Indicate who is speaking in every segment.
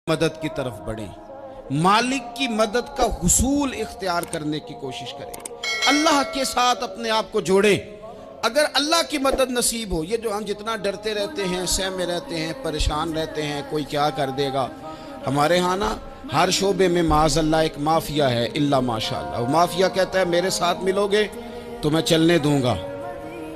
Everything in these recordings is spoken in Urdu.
Speaker 1: مدد کی طرف بڑھیں، مالک کی مدد کا حصول اختیار کرنے کی کوشش کریں، اللہ کے ساتھ اپنے آپ کو جوڑیں۔ اگر اللہ کی مدد نصیب ہو، یہ جو ہم جتنا ڈرتے رہتے ہیں، سہمے رہتے ہیں، پریشان رہتے ہیں کوئی کیا کر دے گا، ہمارے ہاں نا ہر شعبے میں معاذ اللہ ایک مافیا ہے، الا ماشاءاللہ۔ وہ مافیا کہتا ہے میرے ساتھ ملو گے تو میں چلنے دوں گا،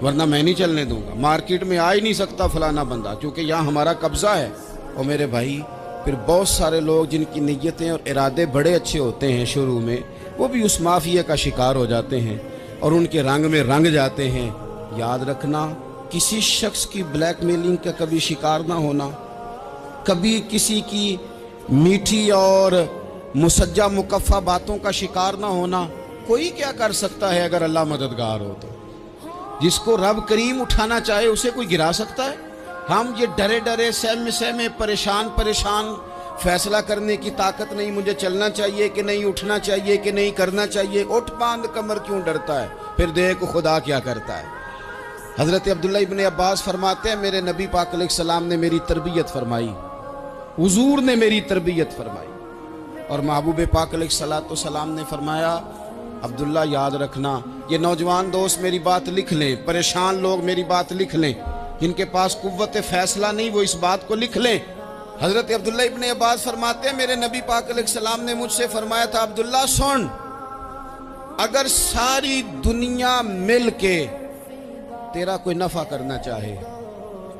Speaker 1: ورنہ میں نہیں چلنے دوں گا، مارکیٹ میں آ ہی نہیں سکتا فلانا بندہ، کیونکہ یہاں ہمارا قبضہ ہے۔ اور میرے بھائی پھر بہت سارے لوگ جن کی نیتیں اور ارادے بڑے اچھے ہوتے ہیں شروع میں، وہ بھی اس مافیا کا شکار ہو جاتے ہیں اور ان کے رنگ میں رنگ جاتے ہیں۔ یاد رکھنا، کسی شخص کی بلیک میلنگ کا کبھی شکار نہ ہونا، کبھی کسی کی میٹھی اور مسجع مکفہ باتوں کا شکار نہ ہونا۔ کوئی کیا کر سکتا ہے اگر اللہ مددگار ہو تو؟ جس کو رب کریم اٹھانا چاہے اسے کوئی گرا سکتا ہے؟ ہم یہ ڈرے ڈرے سہمے پریشان فیصلہ کرنے کی طاقت نہیں، مجھے چلنا چاہیے کہ نہیں، اٹھنا چاہیے کہ نہیں، کرنا چاہیے، اٹھ باندھ کمر کیوں ڈرتا ہے؟ پھر دیکھ خدا کیا کرتا ہے۔ حضرت عبداللہ ابن عباس فرماتے ہیں میرے نبی پاک علیہ السلام نے میری تربیت فرمائی، حضور نے میری تربیت فرمائی، اور محبوب پاک علیہ السلام نے فرمایا عبداللہ یاد رکھنا، یہ نوجوان دوست میری بات لکھ لیں، پریشان لوگ میری بات لکھ لیں، جن کے پاس قوت فیصلہ نہیں وہ اس بات کو لکھ لیں۔ حضرت عبداللہ ابن عباس فرماتے ہیں میرے نبی پاک علیہ السلام نے مجھ سے فرمایا تھا عبداللہ سن، اگر ساری دنیا مل کے تیرا کوئی نفع کرنا چاہے،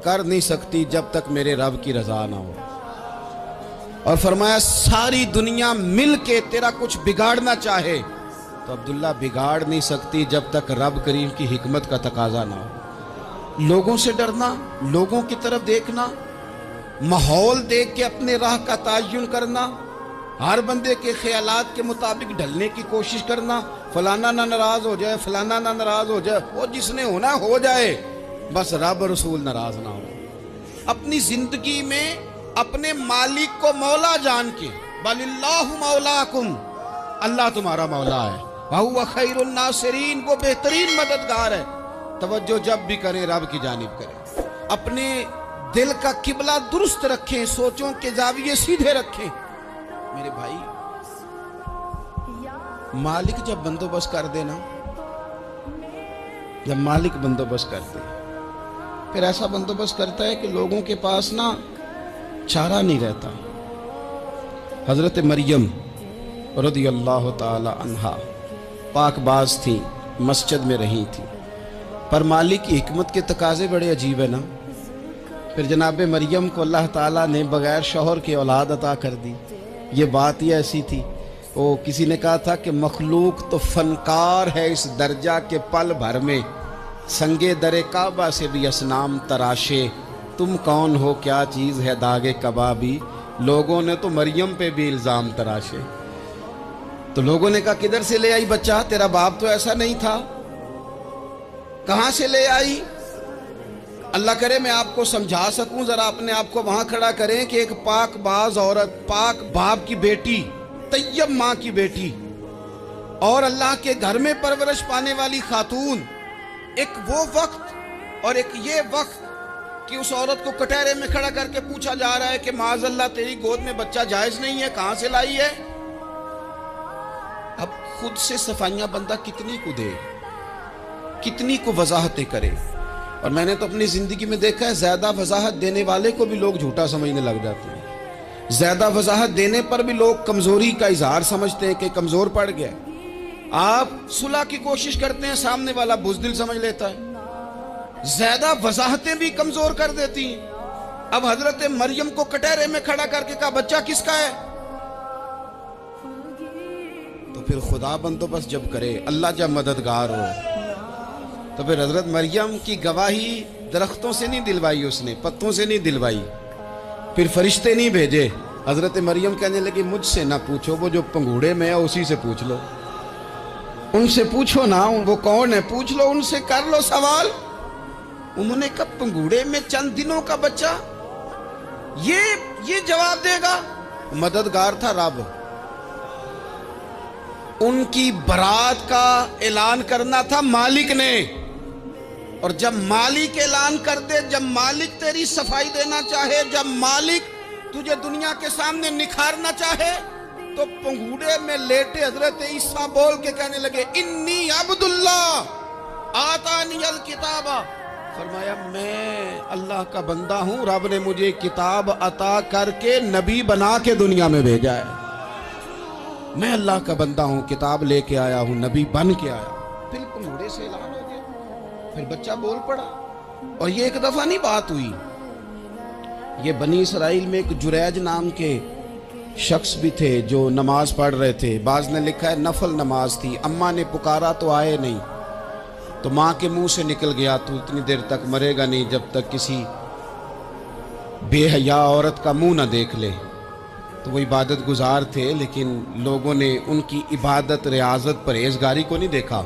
Speaker 1: کر نہیں سکتی جب تک میرے رب کی رضا نہ ہو، اور فرمایا ساری دنیا مل کے تیرا کچھ بگاڑنا چاہے تو عبداللہ بگاڑ نہیں سکتی جب تک رب کریم کی حکمت کا تقاضا نہ ہو۔ لوگوں سے ڈرنا، لوگوں کی طرف دیکھنا، ماحول دیکھ کے اپنے راہ کا تعین کرنا، ہر بندے کے خیالات کے مطابق ڈھلنے کی کوشش کرنا، فلانا نہ ناراض ہو جائے، فلانا نہ ناراض ہو جائے، وہ جس نے ہونا ہو جائے، بس رب رسول ناراض نہ ہو۔ اپنی زندگی میں اپنے مالک کو مولا جان کے، بل اللہ مولاکم، اللہ تمہارا مولا ہے، وَهُوَ خَيْرُ النَّاصِرِينَ، وہ بہترین مددگار ہے۔ توجہ جب بھی کریں رب کی جانب کریں، اپنے دل کا قبلہ درست رکھیں، سوچوں کے زاویے سیدھے رکھیں۔ میرے بھائی مالک جب بندوبست کر دے نا، جب مالک بندوبست کر دے پھر ایسا بندوبست کرتا ہے کہ لوگوں کے پاس نا چارہ نہیں رہتا۔ حضرت مریم رضی اللہ تعالی عنہا پاک باز تھیں، مسجد میں رہی تھیں، پر مالک کی حکمت کے تقاضے بڑے عجیب ہیں نا۔ پھر جناب مریم کو اللہ تعالیٰ نے بغیر شوہر کے اولاد عطا کر دی۔ یہ بات ہی ایسی تھی، وہ کسی نے کہا تھا کہ مخلوق تو فنکار ہے اس درجہ کے پل بھر میں سنگے در کعبہ سے بھی اصنام تراشے، تم کون ہو کیا چیز ہے داغ کبابی، لوگوں نے تو مریم پہ بھی الزام تراشے۔ تو لوگوں نے کہا کدھر سے لے آئی بچہ، تیرا باپ تو ایسا نہیں تھا، کہاں سے لے آئی؟ اللہ کرے میں آپ کو سمجھا سکوں، ذرا اپنے آپ کو وہاں کھڑا کریں کہ ایک پاک باز عورت، پاک باپ کی بیٹی، طیب ماں کی بیٹی، اور اللہ کے گھر میں پرورش پانے والی خاتون، ایک وہ وقت اور ایک یہ وقت کہ اس عورت کو کٹہرے میں کھڑا کر کے پوچھا جا رہا ہے کہ معاذ اللہ تیری گود میں بچہ جائز نہیں ہے، کہاں سے لائی ہے؟ اب خود سے صفائیاں بندہ کتنی کو دے، کتنی کو وضاحتیں کرے۔ اور میں نے تو اپنی زندگی میں دیکھا ہے زیادہ وضاحت دینے والے کو بھی لوگ جھوٹا سمجھنے لگ جاتے ہیں، زیادہ وضاحت دینے پر بھی لوگ کمزوری کا اظہار سمجھتے ہیں کہ کمزور پڑ گیا۔ آپ صلح کی کوشش کرتے ہیں، سامنے والا بزدل سمجھ لیتا ہے، زیادہ وضاحتیں بھی کمزور کر دیتی ہیں۔ اب حضرت مریم کو کٹہرے میں کھڑا کر کے کہا بچہ کس کا ہے؟ تو پھر خدا بندوبست جب کرے، اللہ جب مددگار ہو، تو پھر حضرت مریم کی گواہی درختوں سے نہیں دلوائی، اس نے پتوں سے نہیں دلوائی، پھر فرشتے نہیں بھیجے۔ حضرت مریم کہنے لگی مجھ سے نہ پوچھو، وہ جو پنگوڑے میں ہے اسی سے پوچھ لو، ان سے پوچھو نا، وہ کون ہے پوچھ لو، ان سے کر لو سوال۔ انہوں نے کہا پنگوڑے میں چند دنوں کا بچہ، یہ جواب دے گا؟ مددگار تھا رب، ان کی برات کا اعلان کرنا تھا مالک نے، اور جب مالک اعلان کر دے، جب مالک تیری صفائی دینا چاہے، جب مالک تجھے دنیا کے سامنے نکھارنا چاہے تو پنگوڑے میں لیٹے حضرت عیسیٰ بول کے کہنے لگے انی عبداللہ آتانی الکتاب، فرمایا میں اللہ کا بندہ ہوں، رب نے مجھے کتاب عطا کر کے نبی بنا کے دنیا میں بھیجا ہے، میں اللہ کا بندہ ہوں، کتاب لے کے آیا ہوں، نبی بن کے آیا ہوں۔ پھر پنگوڑے سے اعلان ہو گیا، پھر بچہ بول پڑا۔ اور یہ ایک دفعہ نہیں بات ہوئی، یہ بنی اسرائیل میں ایک جریج نام کے شخص بھی تھے جو نماز پڑھ رہے تھے، بعض نے لکھا ہے نفل نماز تھی، اماں نے پکارا تو آئے نہیں، تو ماں کے منہ سے نکل گیا تو اتنی دیر تک مرے گا نہیں جب تک کسی بے حیا عورت کا منہ نہ دیکھ لے۔ تو وہ عبادت گزار تھے، لیکن لوگوں نے ان کی عبادت ریاضت پرہیزگاری کو نہیں دیکھا۔